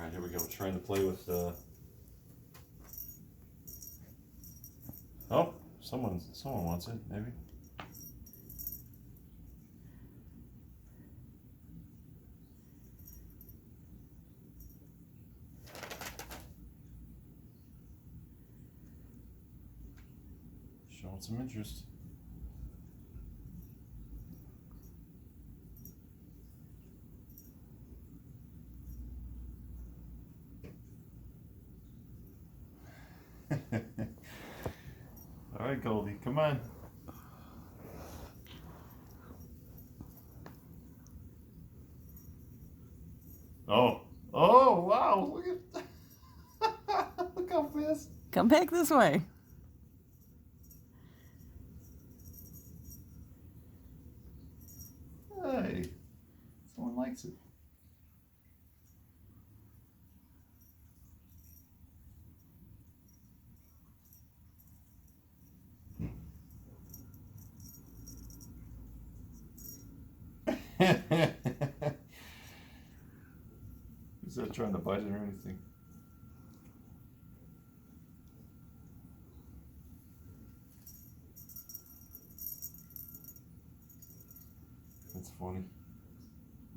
Alright, here we go. Trying to play with oh, someone wants it, maybe. Showing some interest. All right, Goldie, come on. Oh, wow! Look at, look how fast. Come back this way. Hey, someone likes it. He's not trying to bite it or anything. That's funny.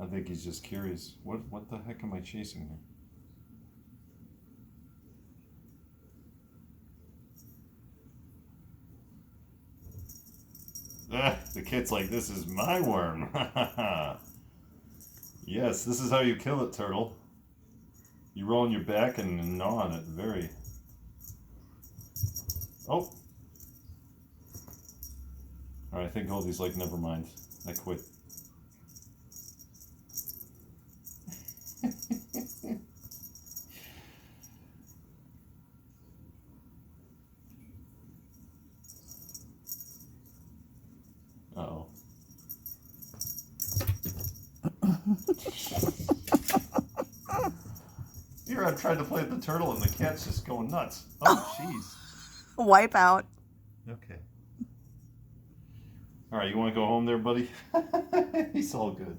I think he's just curious. What the heck am I chasing here? The kid's like, this is my worm. Yes, this is how you kill it, turtle. You roll on your back and gnaw on it. Very. Oh. Alright, I think Goldie's like, never mind. I quit. Uh-oh. Here I'm trying to play with the turtle and the cat's just going nuts. Oh, jeez. Wipe out. Okay. All right, you want to go home there, buddy? He's all good.